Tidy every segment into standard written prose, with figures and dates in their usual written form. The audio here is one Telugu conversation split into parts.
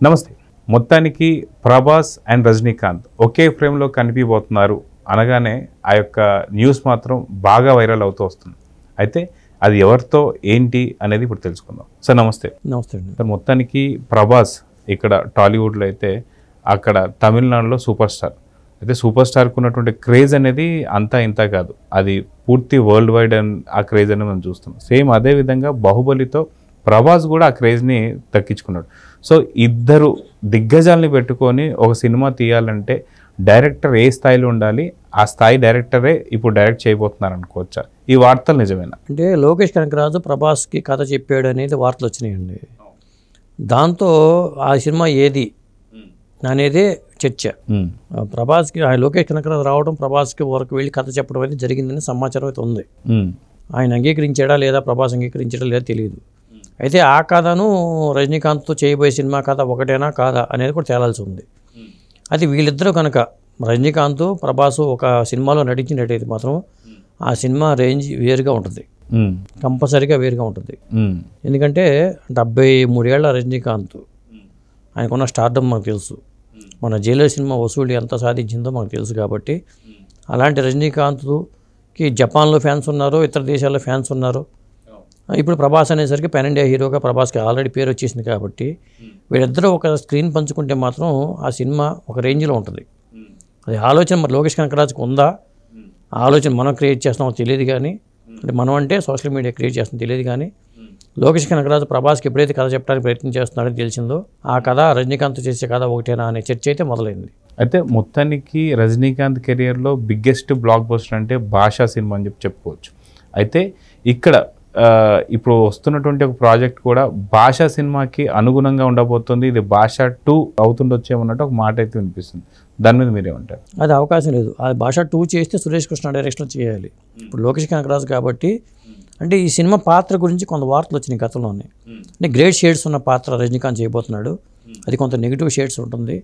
నమస్తే. మొత్తానికి ప్రభాస్ అండ్ రజనీకాంత్ ఒకే ఫ్రేమ్లో కనిపిపోతున్నారు అనగానే ఆ యొక్క న్యూస్ మాత్రం బాగా వైరల్ అవుతూ వస్తుంది. అయితే అది ఎవరితో ఏంటి అనేది ఇప్పుడు తెలుసుకుందాం. సార్ నమస్తే. నమస్తే అండి. సార్ మొత్తానికి ప్రభాస్ ఇక్కడ టాలీవుడ్లో అయితే అక్కడ తమిళనాడులో సూపర్ స్టార్. అయితే సూపర్ స్టార్కి ఉన్నటువంటి క్రేజ్ అనేది అంతా ఇంత కాదు, అది పూర్తి వరల్డ్ వైడ్ అండ్ ఆ క్రేజ్ అనేది మనం చూస్తున్నాం. సేమ్ అదేవిధంగా బాహుబలితో ప్రభాస్ కూడా ఆ క్రేజ్ని దక్కించుకున్నాడు. సో ఇద్దరు దిగ్గజాలని పెట్టుకొని ఒక సినిమా తీయాలంటే డైరెక్టర్ ఏ స్థాయిలో ఉండాలి, ఆ స్థాయి డైరెక్టరే ఇప్పుడు డైరెక్ట్ చేయబోతున్నారు అనుకోవచ్చా? ఈ వార్తలు నిజమేనా? అంటే లోకేష్ కనకరాజు ప్రభాస్కి కథ చెప్పాడు అనేది వార్తలు వచ్చినాయండి. దాంతో ఆ సినిమా ఏది అనేది చర్చ. ప్రభాస్కి లోకేష్ కనకరాజు రావడం, ప్రభాస్కి వరకు వెళ్ళి కథ చెప్పడం అనేది జరిగిందని సమాచారం అయితే ఉంది. ఆయన అంగీకరించాడా లేదా, ప్రభాస్ అంగీకరించాడా లేదా తెలియదు. అయితే ఆ కథను రజనీకాంత్తో చేయబోయే సినిమా కథ ఒకటేనా కాదా అనేది కూడా తేలాల్సి ఉంది. అది వీళ్ళిద్దరూ కనుక రజనీకాంత్ ప్రభాస్ ఒక సినిమాలో నటించినట్టయితే మాత్రం ఆ సినిమా రేంజ్ వేరుగా ఉంటుంది, కంపల్సరీగా వేరుగా ఉంటుంది. ఎందుకంటే 73 ఏళ్ల రజనీకాంత్, ఆయనకున్న స్టార్డమ్ మనకు తెలుసు. మన జైలర్ సినిమా వసూలు ఎంత సాధించిందో మనకు తెలుసు. కాబట్టి అలాంటి రజనీకాంత్కి జపాన్లో ఫ్యాన్స్ ఉన్నారు, ఇతర దేశాల్లో ఫ్యాన్స్ ఉన్నారు. ఇప్పుడు ప్రభాస్ అనేసరికి పాన్ ఇండియా హీరోగా ప్రభాస్కి ఆల్రెడీ పేరు వచ్చేసింది. కాబట్టి వీళ్ళిద్దరూ ఒక స్క్రీన్ పంచుకుంటే మాత్రం ఆ సినిమా ఒక రేంజ్లో ఉంటుంది. అది ఆలోచన మరి లోకేష్ కనకరాజుకు ఉందా? ఆ ఆలోచన మనం క్రియేట్ చేస్తామో తెలియదు. కానీ అంటే మనం అంటే సోషల్ మీడియా క్రియేట్ చేస్తామో తెలియదు. కానీ లోకేష్ కనకరాజు ప్రభాస్కి ఎప్పుడైతే కథ చెప్పడానికి ప్రయత్నం చేస్తున్నాడని తెలిసిందో ఆ కథ రజనీకాంత్ చేసే కథ ఒకటేనా అనే చర్చ అయితే మొదలైంది. అయితే మొత్తానికి రజనీకాంత్ కెరియర్లో బిగ్గెస్ట్ బ్లాక్ బస్టర్ అంటే భాషా సినిమా అని చెప్పుకోవచ్చు. అయితే ఇక్కడ ఇప్పుడు వస్తున్నటువంటి ఒక ప్రాజెక్ట్ కూడా భాషా సినిమాకి అనుగుణంగా ఉండబోతుంది. ఇది భాషా 2 అవుతుండొచ్చేమన్నట్టు ఒక మాట అయితే వినిపిస్తుంది. దాని మీద మీరేమంటారు? అది అవకాశం లేదు. అది భాషా 2 చేస్తే సురేష్ కృష్ణ డైరెక్షన్లో చేయాలి. ఇప్పుడు లోకేష్ కనకరాజు కాబట్టి అంటే ఈ సినిమా పాత్ర గురించి కొంత వార్తలు వచ్చినాయి గతంలోనే. అంటే గ్రేట్ షేడ్స్ ఉన్న పాత్ర రజనీకాంత్ చేయబోతున్నాడు, అది కొంత నెగిటివ్ షేడ్స్ ఉంటుంది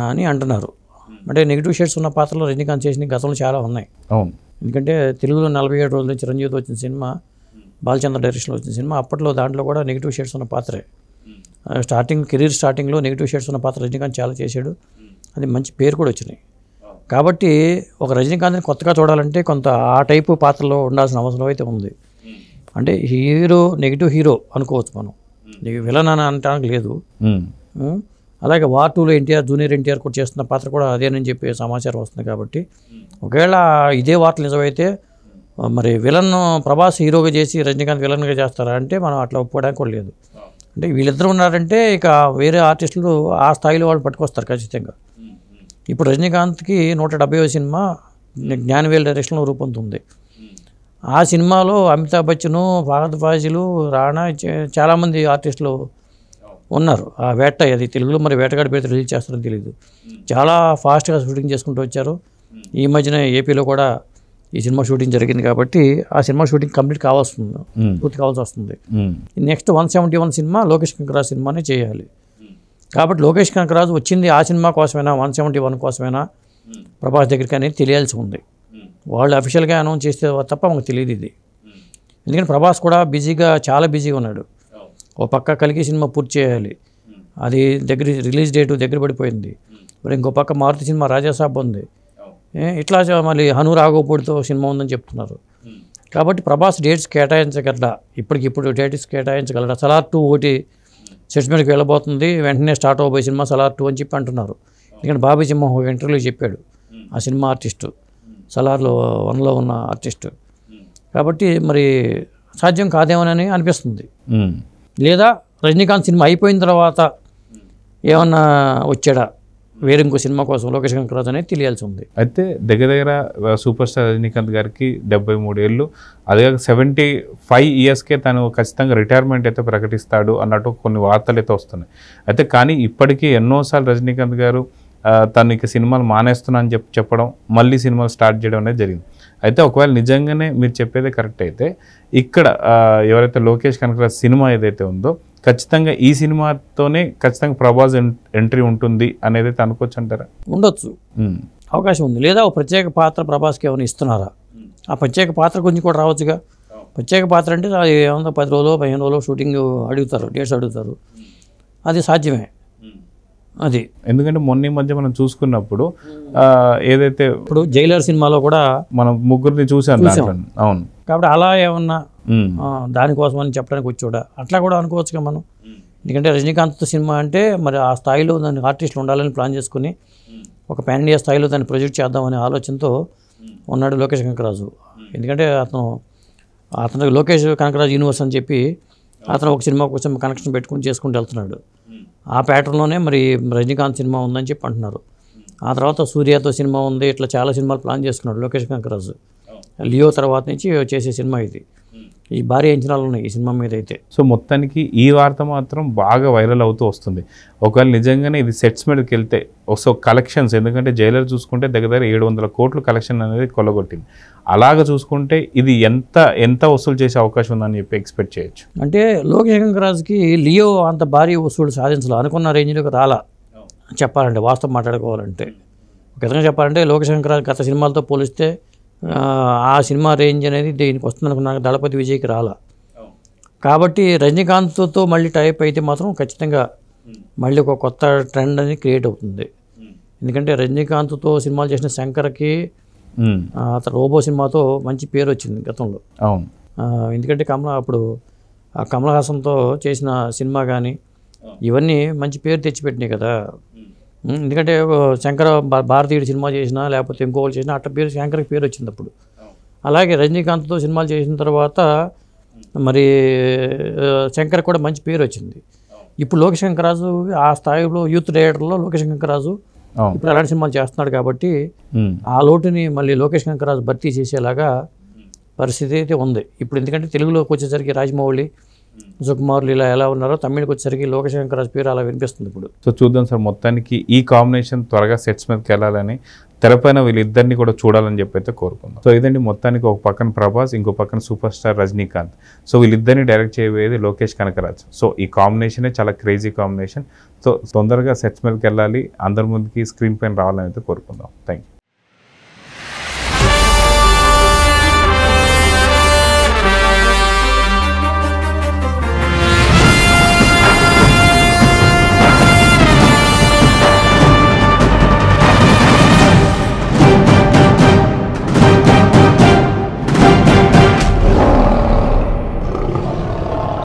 అని అంటున్నారు. అంటే నెగిటివ్ షేడ్స్ ఉన్న పాత్రలో రజనీకాంత్ చేసిన గతంలో చాలా ఉన్నాయి. అవును. ఎందుకంటే తెలుగులో 47 రోజుల నుంచి చిరంజీవితో వచ్చిన సినిమా, బాలచంద్ర డైరెక్షన్లో వచ్చిన సినిమా, అప్పట్లో దాంట్లో కూడా నెగిటివ్ షేడ్స్ ఉన్న పాత్రే. కెరీర్ స్టార్టింగ్లో నెగిటివ్ షేడ్స్ ఉన్న పాత్ర రజనీకాంత్ చాలా చేశాడు, అది మంచి పేరు కూడా వచ్చినాయి. కాబట్టి ఒక రజనీకాంత్ని కొత్తగా చూడాలంటే కొంత ఆ టైపు పాత్రలో ఉండాల్సిన అవసరం అయితే ఉంది. అంటే హీరో నెగిటివ్ హీరో అనుకోవచ్చు మనం, విలన్ అని అనడానికి లేదు. అలాగే వార్ 2లో జూనియర్ ఎన్టీఆర్ కూడా చేస్తున్న పాత్ర కూడా అదేనని చెప్పి సమాచారం వస్తుంది. కాబట్టి ఒకవేళ ఇదే వార్తలు నిజమైతే మరి విలన్ ప్రభాస్ హీరోగా చేసి రజనీకాంత్ విలన్గా చేస్తారా అంటే మనం అట్లా ఒప్పుకోవడానికి కూడా లేదు. అంటే వీళ్ళిద్దరూ ఉన్నారంటే ఇక వేరే ఆర్టిస్టులు ఆ స్థాయిలో వాళ్ళు పట్టుకొస్తారు ఖచ్చితంగా. ఇప్పుడు రజనీకాంత్కి 170వ సినిమా జ్ఞానవేల్ డైరెక్షన్లో రూపొందుతుంది. ఆ సినిమాలో అమితాబ్ బచ్చన్, ఫహద్ ఫాజిల్, రాణా చాలామంది ఆర్టిస్టులు ఉన్నారు. ఆ వేట, అది తెలుగులో మరి వేటగాడి పేరు రిలీజ్ చేస్తారని తెలియదు. చాలా ఫాస్ట్గా షూటింగ్ చేసుకుంటూ వచ్చారు. ఈ మధ్యన ఏపీలో కూడా ఈ సినిమా షూటింగ్ జరిగింది. కాబట్టి ఆ సినిమా షూటింగ్ కంప్లీట్ పూర్తి కావాల్సి వస్తుంది. నెక్స్ట్ 171 సినిమా లోకేష్ కనకరాజు సినిమానే చేయాలి. కాబట్టి లోకేష్ కనకరాజు వచ్చింది ఆ సినిమా కోసమైనా 171 కోసమైనా ప్రభాస్ దగ్గరికి అనేది తెలియాల్సి ఉంది. వాళ్ళు అఫీషియల్గా అనౌన్స్ చేస్తే తప్ప మనకు తెలియదు ఇది. ఎందుకంటే ప్రభాస్ కూడా చాలా బిజీగా ఉన్నాడు. ఓ పక్క కలికి సినిమా పూర్తి చేయాలి, అది రిలీజ్ డేటు దగ్గర పడిపోయింది. మరి ఇంకో పక్క మారుతి సినిమా రాజాసాబ్ ఉంది. ఇట్లా మళ్ళీ హను రాఘోపూడితో సినిమా ఉందని చెప్తున్నారు. కాబట్టి ప్రభాస్ డేట్స్ కేటాయించగలరా, ఇప్పటికిప్పుడు డేట్స్ కేటాయించగలరా? సలార్ 2 ఒకటి సెట్స్ మీదకి వెళ్ళబోతుంది, వెంటనే స్టార్ట్ అవబోయే సినిమా సలార్ 2 అని చెప్పి అంటున్నారు. ఎందుకంటే బాబీ సింహం ఒక ఇంటర్వ్యూలో చెప్పాడు, ఆ సినిమా ఆర్టిస్టు సలార్లో 1లో ఉన్న ఆర్టిస్టు. కాబట్టి మరి సాధ్యం కాదేమోనని అనిపిస్తుంది. లేదా రజనీకాంత్ సినిమా అయిపోయిన తర్వాత ఏమన్నా వచ్చాడా వేరే ఇంకో సినిమా కోసం లోకేష్ కనకరాజు అనేది తెలియాల్సి ఉంది. అయితే దగ్గర సూపర్ స్టార్ రజనీకాంత్ గారికి 73 ఏళ్ళు, అదే 75 ఇయర్స్కే తను ఖచ్చితంగా రిటైర్మెంట్ అయితే ప్రకటిస్తాడు అన్నట్టు కొన్ని వార్తలు అయితే వస్తున్నాయి. అయితే కానీ ఇప్పటికీ ఎన్నోసార్లు రజనీకాంత్ గారు తను ఇక సినిమాలు మానేస్తున్నా అని చెప్పడం, మళ్ళీ సినిమాలు స్టార్ట్ చేయడం అనేది జరిగింది. అయితే ఒకవేళ నిజంగానే మీరు చెప్పేదే కరెక్ట్ అయితే ఇక్కడ ఎవరైతే లోకేష్ కనకరాజు సినిమా ఏదైతే ఉందో ఖచ్చితంగా ఈ సినిమాతోనే ఖచ్చితంగా ప్రభాస్ ఎంట్రీ ఉంటుంది అనేది అనుకోవచ్చు అంటారా? ఉండొచ్చు, అవకాశం ఉంది. లేదా ఒక ప్రత్యేక పాత్ర ప్రభాస్కి ఏమైనా ఇస్తున్నారా? ఆ ప్రత్యేక పాత్ర గురించి కూడా రావచ్చుగా. ప్రత్యేక పాత్ర అంటే ఏమన్నా 10 రోజులు 15 రోజులు షూటింగ్ అడుగుతారు, డేట్స్ అడుగుతారు, అది సాధ్యమే. అది ఎందుకంటే మొన్న ఈ మధ్య మనం చూసుకున్నప్పుడు ఏదైతే ఇప్పుడు జైలర్ సినిమాలో కూడా మనం ముగ్గురిని చూసాం దాంట్లో. అవును. కాబట్టి అలా ఏమన్నా దానికోసం అని చెప్పడానికి వచ్చి కూడా అట్లా కూడా అనుకోవచ్చుగా మనం. ఎందుకంటే రజనీకాంత్ సినిమా అంటే మరి ఆ స్థాయిలో దానికి ఆర్టిస్టులు ఉండాలని ప్లాన్ చేసుకుని ఒక పాన్ ఇండియా స్థాయిలో దాన్ని ప్రొజెక్ట్ చేద్దామనే ఆలోచనతో ఉన్నాడు లోకేష్ కనకరాజు. ఎందుకంటే అతను లోకేష్ కనకరాజు యూనివర్స్ అని చెప్పి అతను ఒక సినిమా కోసం కనెక్షన్ పెట్టుకుని చేసుకుంటూ వెళ్తున్నాడు. ఆ ప్యాటర్న్లోనే మరి రజనీకాంత్ సినిమా ఉందని చెప్పి అంటున్నారు. ఆ తర్వాత సూర్యతో సినిమా ఉంది, ఇట్లా చాలా సినిమాలు ప్లాన్ చేసుకున్నాడు లోకేష్ కనకరాజు. లియో తర్వాత నుంచి చేసే సినిమా ఇది. ఈ భారీ అంచనాలు ఉన్నాయి ఈ సినిమా మీద అయితే. సో మొత్తానికి ఈ వార్త మాత్రం బాగా వైరల్ అవుతూ వస్తుంది. ఒకవేళ నిజంగానే ఇది సెట్స్ మీదకి వెళ్తే సో కలెక్షన్స్, ఎందుకంటే జైలర్ చూసుకుంటే దగ్గర 700 కోట్లు కలెక్షన్ అనేది కొల్లగొట్టింది. అలాగ చూసుకుంటే ఇది ఎంత వసూలు చేసే అవకాశం ఉందని చెప్పి ఎక్స్పెక్ట్ చేయొచ్చు. అంటే లోకేష్ కనకరాజుకి లియో అంత భారీ వసూలు సాధించాలి అనుకున్న రేంజ్లోకి రాలా చెప్పాలంటే, వాస్తవం మాట్లాడుకోవాలంటే. ఒక విధంగా చెప్పాలంటే లోకేష్ కనకరాజు గత సినిమాలతో పోలిస్తే ఆ సినిమా రేంజ్ అనేది దీనికి వస్తుంది అనుకున్నాను, దళపతి విజయ్కి రాలా. కాబట్టి రజనీకాంత్తో మళ్ళీ టైప్ అయితే మాత్రం ఖచ్చితంగా మళ్ళీ ఒక కొత్త ట్రెండ్ అనేది క్రియేట్ అవుతుంది. ఎందుకంటే రజనీకాంత్తో సినిమాలు చేసిన శంకర్కి అతను రోబో సినిమాతో మంచి పేరు వచ్చింది గతంలో. అవును. ఎందుకంటే అప్పుడు కమల్ హాసన్తో చేసిన సినిమా కానీ ఇవన్నీ మంచి పేరు తెచ్చిపెట్టినాయి కదా. ఎందుకంటే శంకర్ భారతీయుడు సినిమా చేసినా లేకపోతే ఇంకోళ్ళు చేసినా అట్ట పేరు శంకర్కి పేరు వచ్చింది అప్పుడు. అలాగే రజనీకాంత్తో సినిమాలు చేసిన తర్వాత మరి శంకర్ కూడా మంచి పేరు వచ్చింది. ఇప్పుడు లోకేష్ కనకరాజు ఆ స్థాయిలో యూత్ డైరెక్టర్లో లోకేష్ కనకరాజు ఇప్పుడు అలాంటి సినిమాలు చేస్తున్నాడు. కాబట్టి ఆ లోటుని మళ్ళీ లోకేష్ కనకరాజు భర్తీ చేసేలాగా పరిస్థితి అయితే ఉంది ఇప్పుడు. ఎందుకంటే తెలుగులోకి వచ్చేసరికి రాజమౌళి, సుకుమారులు ఇలా ఎలా ఉన్నారో తమిళకి వచ్చేసరికి లోకేష్ కనకరాజు పేరు అలా వినిపిస్తుంది ఇప్పుడు. సో చూద్దాం సార్, మొత్తానికి ఈ కాంబినేషన్ త్వరగా సెట్స్ మీదకి వెళ్ళాలని, తెరపైన వీళ్ళిద్దరిని కూడా చూడాలని చెప్పి అయితే కోరుకుందాం. సో ఇదండి మొత్తానికి ఒక పక్కన ప్రభాస్, ఇంకో పక్కన సూపర్ స్టార్ రజనీకాంత్. సో వీళ్ళిద్దరిని డైరెక్ట్ చేయబోయేది లోకేష్ కనకరాజ్. సో ఈ కాంబినేషనే చాలా క్రేజీ కాంబినేషన్. సో తొందరగా సెట్స్ మీదకి వెళ్ళాలి, అందరి ముందుకి స్క్రీన్ పైన రావాలని అయితే కోరుకుందాం. Thank you.